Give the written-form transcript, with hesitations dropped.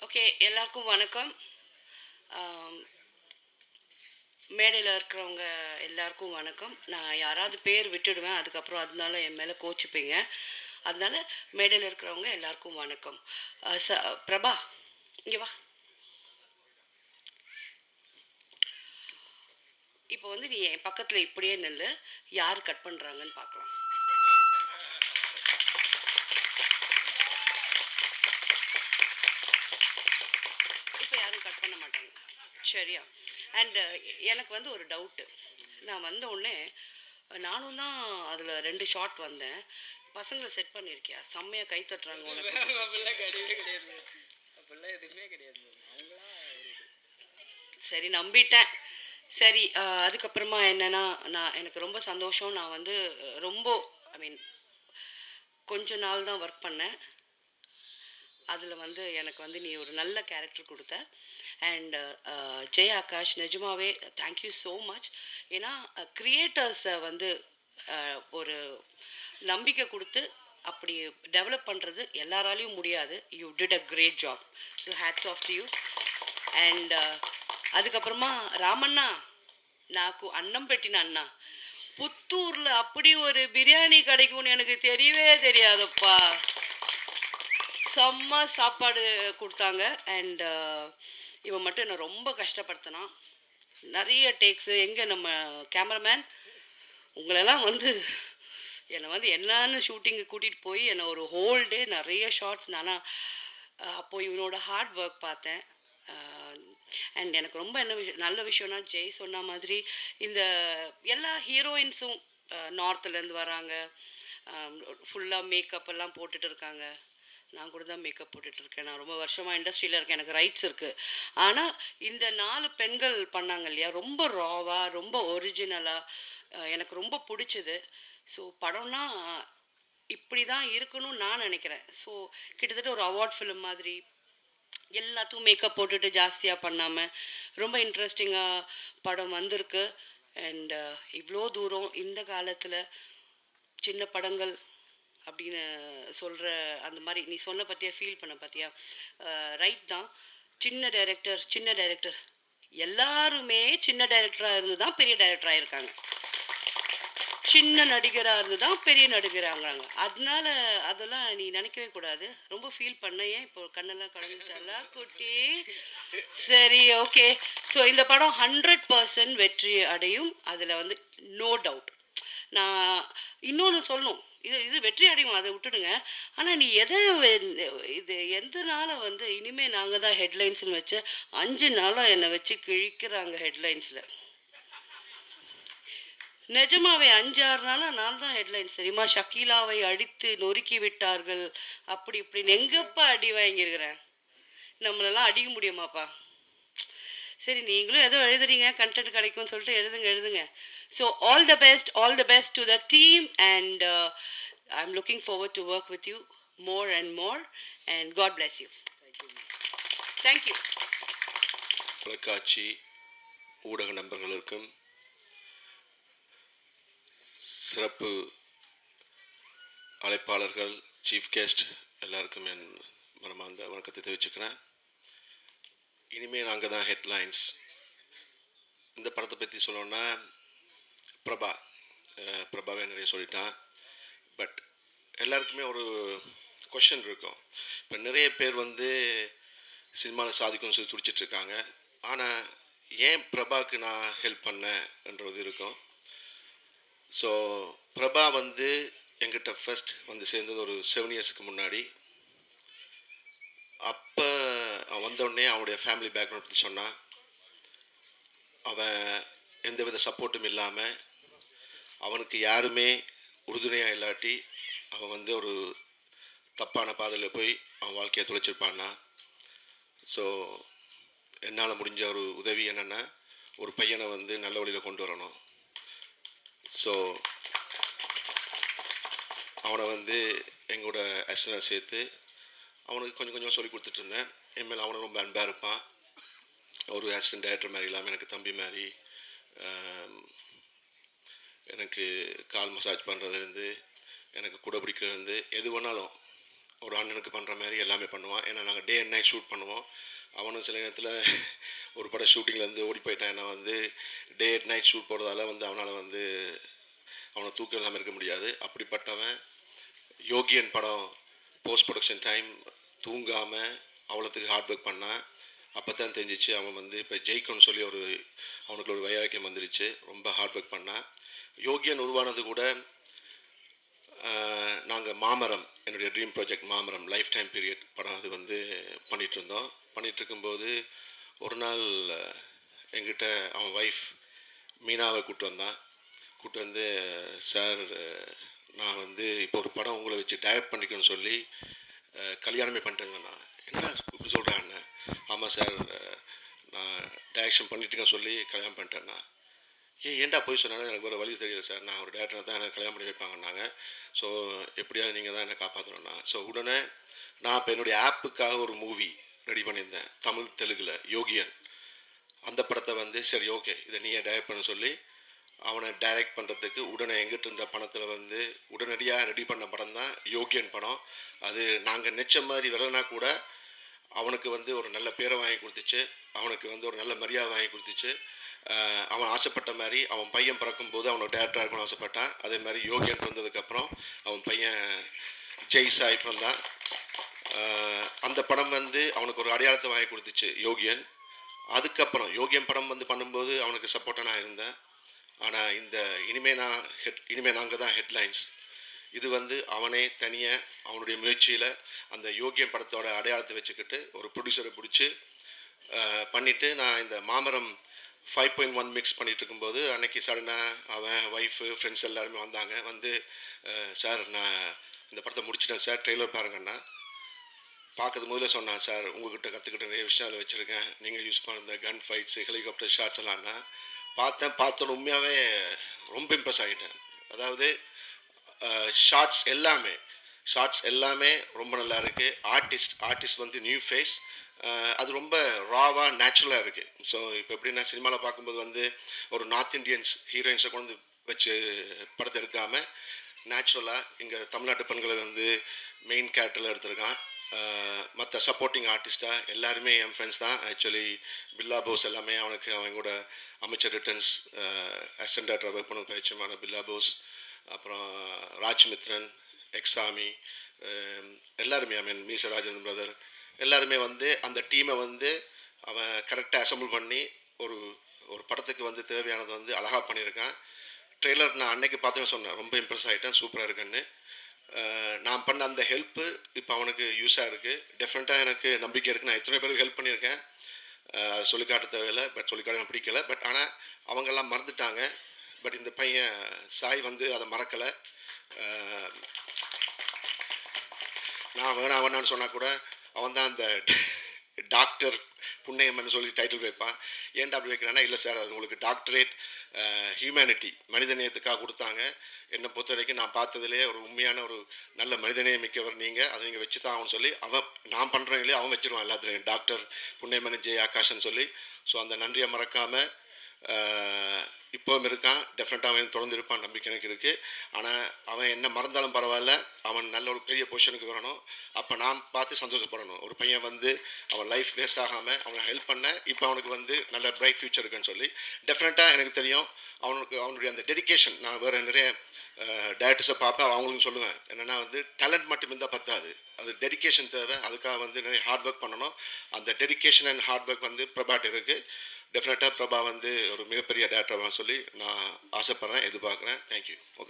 Okay, எல்லாருக்கும் வணக்கம். மேடையில் இருக்கிறவங்க எல்லாருக்கும் வணக்கம். நான் யாராவது பேர் விட்டுடுவேன், அதுக்கப்புறம் அதனால என் மேலே கோச்சிப்பீங்க. அதனால மேடையில் இருக்கிறவங்க எல்லாருக்கும் வணக்கம். பிரபா, இங்கே வா. இப்போ வந்து நீ என் பக்கத்தில் இப்படியே நில்லு, யார் கட் பண்ணுறாங்கன்னு பார்க்கலாம். இப்போ யாரும் கட் பண்ண மாட்டாங்க, சரியா? அண்ட் எனக்கு வந்து ஒரு டவுட்டு. நான் வந்த உடனே நானும் தான் அதில் 2 ஷாட் வந்தேன். பசங்களை செட் பண்ணியிருக்கியா? செம்மையாக கை தட்டுறாங்க உனக்கு. சரி, நம்பிட்டேன். சரி, அதுக்கப்புறமா என்னென்னா, எனக்கு ரொம்ப சந்தோஷம். நான் வந்து ரொம்ப கொஞ்ச நாள் தான் ஒர்க் பண்ணேன். அதில் வந்து எனக்கு வந்து நீ ஒரு நல்ல கேரக்டர் கொடுத்த. அண்ட் ஜெய் ஆகாஷ், நிஜமாவே தேங்க்யூ ஸோ மச். ஏன்னா க்ரியேட்டர்ஸை வந்து ஒரு நம்பிக்கை கொடுத்து அப்படி டெவலப் பண்ணுறது எல்லாராலையும் முடியாது. You did a great job. So hats off to you. And அதுக்கப்புறமா ராமண்ணா, నాకు அன்னம் பெட்டின அண்ணா, புத்தூரில் அப்படி ஒரு பிரியாணி கிடைக்கும்னு எனக்கு தெரியவே தெரியாதுப்பா. செம்ம சாப்பாடு கொடுத்தாங்க. அண்ட் இவன் மட்டும் என்னை ரொம்ப கஷ்டப்படுத்தினான். நிறைய டேக்ஸு. எங்கே நம்ம கேமராமேன்? உங்களெல்லாம் வந்து என்னை வந்து என்னன்னு ஷூட்டிங்கு கூட்டிகிட்டு போய் என்னை ஒரு ஹோல் டே நிறைய ஷார்ட்ஸ். நானா அப்போது இவனோட ஹார்ட் ஒர்க் பார்த்தேன். அண்ட் எனக்கு ரொம்ப என்ன நல்ல விஷயம்னா, ஜெய் சொன்ன மாதிரி இந்த எல்லா ஹீரோயின்ஸும் நார்த்துலேருந்து வராங்க. ஃபுல்லாக மேக்கப் எல்லாம் போட்டுட்டு இருக்காங்க. நான் கூட தான் மேக்கப் போட்டுட்ருக்கேன். நான் ரொம்ப வருஷமாக இண்டஸ்ட்ரியில் இருக்கேன், எனக்கு ரைட்ஸ் இருக்குது. ஆனால் இந்த 4 பெண்கள் பண்ணாங்க இல்லையா, ரொம்ப ராவாக, ரொம்ப ஒரிஜினலாக எனக்கு ரொம்ப பிடிச்சது. ஸோ படம்னா இப்படி தான் இருக்கணும்னு நான் நினைக்கிறேன். ஸோ கிட்டத்தட்ட ஒரு அவார்ட் ஃபிலிம் மாதிரி எல்லாத்துக்கும் மேக்கப் போட்டுட்டு ஜாஸ்தியாக பண்ணாமல் ரொம்ப இன்ட்ரெஸ்டிங்காக படம் வந்திருக்கு. அண்ட் இவ்வளோ தூரம் இந்த காலத்தில் சின்ன படங்கள் அப்படின்னு சொல்கிற அந்த மாதிரி நீ சொன்ன பற்றியா, ஃபீல் பண்ண பற்றியா? ரைட் தான். சின்ன டைரக்டர் எல்லாருமே சின்ன டைரக்டராக இருந்து தான் பெரிய டைரக்டராக இருக்காங்க. சின்ன நடிகராக இருந்து தான் பெரிய நடிகராங்கிறாங்க. அதனால அதெல்லாம் நீ நினைக்கவே கூடாது. ரொம்ப ஃபீல் பண்ண. ஏன் இப்போ கண்ணெல்லாம் கலந்துச்சாலா குட்டி? சரி, ஓகே. ஸோ இந்த படம் 100% வெற்றி அடையும். அதில் வந்து நோ டவுட். நான் இன்னொன்று சொல்லணும், இது வெற்றி அடையும், அதை விட்டுடுங்க. ஆனால் நீ இது எந்த நாளை வந்து இனிமேல் நாங்கள் தான் ஹெட்லைன்ஸ்னு வச்சு 5 நாளாக என்னை வச்சு கிழிக்கிறாங்க ஹெட்லைன்ஸில். நிஜமாவே 5-6 நாளாக நான் தான் ஹெட்லைன்ஸ், தெரியுமா? ஷக்கீலாவை அடித்து நொறுக்கி விட்டார்கள் அப்படி இப்படின்னு. எங்கப்பா அடி வாங்கியிருக்கிறேன்? நம்மளெல்லாம் அடிக்க முடியுமாப்பா? சரி, நீங்களும் ஏதோ எழுதுறீங்க, கண்டென்ட் கிடைக்கும்னு சொல்லிட்டு எழுதுங்க. So all the best to the team, and I'm looking forward to work with you more and more, and God bless you. Thank you. தொலைக்காட்சி ஊடக நண்பர்களுக்கும் சிறப்பு அழைப்பாளர்கள், சீஃப் கெஸ்ட் எல்லாருக்கும் என் மனமார்ந்த வணக்கத்தை தெரிவிச்சுக்கிறேன். இனிமேல் நாங்கள் தான் ஹெட்லைன்ஸ். இந்த படத்தை பற்றி சொல்லணுன்னா, பிரபாவே நிறைய சொல்லிட்டான். பட் எல்லாருக்குமே ஒரு கொஷன் இருக்கும். இப்போ நிறைய பேர் வந்து சினிமாவில் சாதிக்கும்னு சொல்லி துடிச்சிட்ருக்காங்க. ஆனால் ஏன் பிரபாவுக்கு நான் ஹெல்ப் பண்ணேன்றது இருக்கும். ஸோ பிரபா வந்து எங்கிட்ட ஃபர்ஸ்ட் வந்து சேர்ந்தது ஒரு 7 இயர்ஸ்க்கு முன்னாடி. அப்போ அவன் வந்தோடனே அவனுடைய ஃபேமிலி பேக்ரவுண்ட் பற்றி சொன்னான். அவன் எந்தவித சப்போர்ட்டும் இல்லாமல், அவனுக்கு யாருமே உறுதுணையாக இல்லாட்டி அவன் வந்து ஒரு தப்பான பாதையில் போய் அவன் வாழ்க்கையை தொலைச்சிருப்பான்னா. ஸோ என்னால் முடிஞ்ச ஒரு உதவி என்னென்னா, ஒரு பையனை வந்து நல்ல வழியில் கொண்டு வரணும். ஸோ அவனை வந்து எங்களோட அசிஸ்டன்ட் சேர்த்து அவனுக்கு கொஞ்சம் கொஞ்சம் சொல்லி கொடுத்துட்ருந்தேன். என்மேல் அவனும் ரொம்ப அன்பாக இருப்பான். ஒரு அசிஸ்டன்ட் டைரக்டர் மாதிரி இல்லாமல் எனக்கு தம்பி மாதிரி. எனக்கு கால் மசாஜ் பண்ணுறதுலேருந்து, எனக்கு குடை பிடிக்கிறதுலேருந்து, எது வேணாலும் ஒரு அண்ணனுக்கு பண்ணுற மாதிரி எல்லாமே பண்ணுவான். ஏன்னா நாங்கள் டே அண்ட் நைட் ஷூட் பண்ணுவோம். அவனும் சில நேரத்தில் ஒரு படம் ஷூட்டிங்லேருந்து ஓடி போயிட்டான். ஏன்னா வந்து டே அண்ட் நைட் ஷூட் போடுறதால வந்து அவனால் வந்து அவனை தூக்கம் இல்லாமல் இருக்க முடியாது. அப்படிப்பட்டவன் யோகியன் படம் போஸ்ட் ப்ரொடக்ஷன் டைம் தூங்காமல் அவ்வளோத்துக்கு ஹார்ட் ஒர்க் பண்ணான். அப்போ தான் தெரிஞ்சிச்சு அவன் வந்து இப்போ ஜெயிக்கும்னு சொல்லி அவனுக்கு ஒரு வைராக்கியம் வந்துருச்சு. ரொம்ப ஹார்ட் ஒர்க் பண்ணான். யோகியன் உருவானது கூட நாங்கள் மாமரம், என்னுடைய ட்ரீம் ப்ராஜெக்ட் மாமரம் லைஃப் டைம் பீரியட் படம் அது வந்து பண்ணிகிட்ருந்தோம். பண்ணிகிட்ருக்கும்போது ஒரு நாள் எங்கிட்ட அவன் ஒய்ஃப் மீனாவை கூப்பிட்டு வந்தான். கூப்பிட்டு வந்து, சார் நான் வந்து இப்போ ஒரு படம் உங்களை வச்சு டைரக்ட் பண்ணிக்கணும்னு சொல்லி கல்யாணமே பண்ணிட்டேங்கண்ணா. என்னடா இப்படி சொல்கிறாண்ணே? ஆமாம் சார், நான் டைரக்ஷன் பண்ணிட்டுருக்கேன்னு சொல்லி கல்யாணம் பண்ணிட்டேன்னா. ஏன்டா போய் சொன்னாலும் எனக்கு ஒரு வழி தெரியல சார், நான் ஒரு டேரக்டரை தான் எனக்கு கல்யாணம் பண்ணி வைப்பாங்கன்னாங்க. ஸோ எப்படியாவது நீங்கள் தான் என்னை காப்பாற்றணும்னா. ஸோ உடனே நான் இப்போ என்னுடைய ஆப்புக்காக ஒரு மூவி ரெடி பண்ணியிருந்தேன் தமிழ் தெலுங்கில், யோகியன். அந்த படத்தை வந்து சரி ஓகே இதை நீயே டைரக்ட் பண்ண சொல்லி அவனை டைரக்ட் பண்ணுறதுக்கு உடனே எங்கிட்ட இருந்த பணத்தில் வந்து உடனடியாக ரெடி பண்ண படம் தான் யோகியன் படம். அது நாங்கள் நினச்ச மாதிரி வரலனா கூட அவனுக்கு வந்து ஒரு நல்ல பேரை வாங்கி கொடுத்துச்சு, அவனுக்கு வந்து ஒரு நல்ல மரியாதை வாங்கி கொடுத்துச்சு. அவன் ஆசைப்பட்ட மாதிரி அவன் பையன் பிறக்கும்போது அவனோட டேரக்டராக இருக்கணும்னு ஆசைப்பட்டான். அதே மாதிரி யோகியன் வந்ததுக்கப்புறம் அவன் பையன் ஜெய்சாய் பிறந்தான். அந்த படம் வந்து அவனுக்கு ஒரு அடையாளத்தை வாங்கி கொடுத்துச்சு யோகியன். அதுக்கப்புறம் யோகியன் படம் வந்து பண்ணும்போது அவனுக்கு சப்போர்ட்டாக நான் இருந்தேன். ஆனால் இனிமே நாங்கள் தான் ஹெட்லைன்ஸ். இது வந்து அவனே தனியாக அவனுடைய முயற்சியில் அந்த யோகியன் படத்தோட அடையாளத்தை வச்சுக்கிட்டு ஒரு ப்ரொடியூசரை பிடிச்சி பண்ணிவிட்டு நான் இந்த மாமரம் 5.1 மிக்ஸ் பண்ணிகிட்டு இருக்கும்போது அன்னைக்கு சடனாக அவன் ஒய்ஃபு ஃப்ரெண்ட்ஸ் எல்லாருமே வந்தாங்க. வந்து சார் நான் இந்த படத்தை முடிச்சிட்டேன் சார், ட்ரெய்லர் பாருங்கன்னா. பார்க்கறது முதல்ல சொன்னான், சார் உங்கள்கிட்ட கற்றுக்கிட்ட நிறைய விஷயம் வச்சுருக்கேன், நீங்கள் யூஸ் பண்ணுற கன் ஃபைட்ஸு ஹெலிகாப்டர் ஷாட்ஸ் எல்லாம்னா. பார்த்தோன்னு உண்மையாகவே ரொம்ப இம்ப்ரெஸ் ஆகிட்டேன். அதாவது ஷார்ட்ஸ் எல்லாமே ரொம்ப நல்லா இருக்குது. ஆர்டிஸ்ட் வந்து நியூ ஃபேஸ், அது ரொம்ப ராவாக நேச்சுரலாக இருக்குது. ஸோ இப்போ எப்படின்னா சினிமாவில் பார்க்கும்போது வந்து ஒரு நார்த் இண்டியன்ஸ் ஹீரோயின்ஸை கொண்டு வச்சு படத்தை எடுக்காமல் நேச்சுரலாக இங்கே தமிழ்நாட்டு பெண்களை வந்து மெயின் கேரக்டரில் எடுத்திருக்கான். மற்ற சப்போர்ட்டிங் ஆர்டிஸ்ட்டாக எல்லாருமே என் ஃப்ரெண்ட்ஸ் தான். ஆக்சுவலி பில்லா போஸ் எல்லாமே அவன் கூட அமைச்சர் ரிட்டர்ன்ஸ் அசிஸ்டன்ட் டைரக்டர் ஒர்க் பண்ண பரிச்சயமான பில்லா போஸ், அப்புறம் ராஜ்மித்ரன், எக்ஸாமி, எல்லாருமே மீச ராஜேந்திரன் பிரதர் எல்லாருமே வந்து அந்த டீமை வந்து அவன் கரெக்டாக அசம்பிள் பண்ணி ஒரு படத்துக்கு வந்து தேவையானதை வந்து அழகாக பண்ணியிருக்கான். ட்ரெய்லர் நான் அன்னைக்கு பார்த்துன்னு சொன்னேன், ரொம்ப இம்ப்ரெஸ் ஆகிட்டேன், சூப்பராக இருக்குன்னு. நான் பண்ண அந்த ஹெல்ப்பு இப்போ அவனுக்கு யூஸாக இருக்குது. டெஃபினட்டாக எனக்கு நம்பிக்கை இருக்குது. நான் எத்தனை பேருக்கு ஹெல்ப் பண்ணியிருக்கேன், சொல்லிக்காட்ட தேவையில்லை, பட் சொல்லிக்காட்ட பிடிக்கலை. பட் ஆனால் அவங்கெல்லாம் மறந்துட்டாங்க. பட் இந்த பையன் சாய் வந்து அதை மறக்கலை. நான் வேணான்னு சொன்னால் கூட அவன் தான் அந்த டாக்டர் புண்ணியம்மன் சொல்லி டைட்டில் வைப்பான். ஏன்டா அப்படி வைக்கிறான்னா, இல்லை சார் அது உங்களுக்கு டாக்டரேட் ஹியூமனிட்டி மனிதநேயத்துக்காக கொடுத்தாங்க. என்னை பொறுத்த வரைக்கும் நான் பார்த்ததுலேயே ஒரு உண்மையான ஒரு நல்ல மனிதநேயம் மிக்கவர் நீங்கள், அதை நீங்கள் வச்சு தான் அவன் சொல்லி நான் பண்ணுறவங்களே அவன் வச்சுருவான் எல்லாத்துலேயும் டாக்டர் புண்ணியம்மன் ஜெய் ஆகாஷ்ன்னு சொல்லி. ஸோ அந்த நன்றியை மறக்காமல் இப்போவும் இருக்கான். டெஃபினட்டாக அவன் தொடர்ந்து இருப்பான், நம்பிக்கை எனக்கு இருக்குது. ஆனால் அவன் என்ன மறந்தாலும் பரவாயில்ல, அவன் நல்ல ஒரு பெரிய பொசிஷனுக்கு வரணும். அப்போ நான் பார்த்து சந்தோஷப்படணும். ஒரு பையன் வந்து அவன் லைஃப் வேஸ்ட் ஆகாமல் அவனை ஹெல்ப் பண்ண இப்போ அவனுக்கு வந்து நல்ல பிரைட் ஃபியூச்சர் இருக்குன்னு சொல்லி டெஃபினட்டாக எனக்கு தெரியும். அவனுடைய அந்த டெடிக்கேஷன், நான் வேறு நிறைய டேரக்டர்ஸை பார்ப்பேன், அவங்களுக்கும் சொல்லுவேன் என்னென்னா வந்து டேலண்ட் மட்டும் இருந்தால் பத்தாது, அது டெடிக்கேஷன் தேவை. அதுக்காக வந்து நிறைய ஹார்ட் ஒர்க் பண்ணணும். அந்த டெடிக்கேஷன் அண்ட் ஹார்ட் ஒர்க் வந்து பிரபாட் இருக்குது. டெஃபினட்டாக பிரபா வந்து ஒரு மிகப்பெரிய டேரக்டராக சொல்லி நான் ஆசைப்பட்றேன், எதிர்பார்க்குறேன். தேங்க்யூ.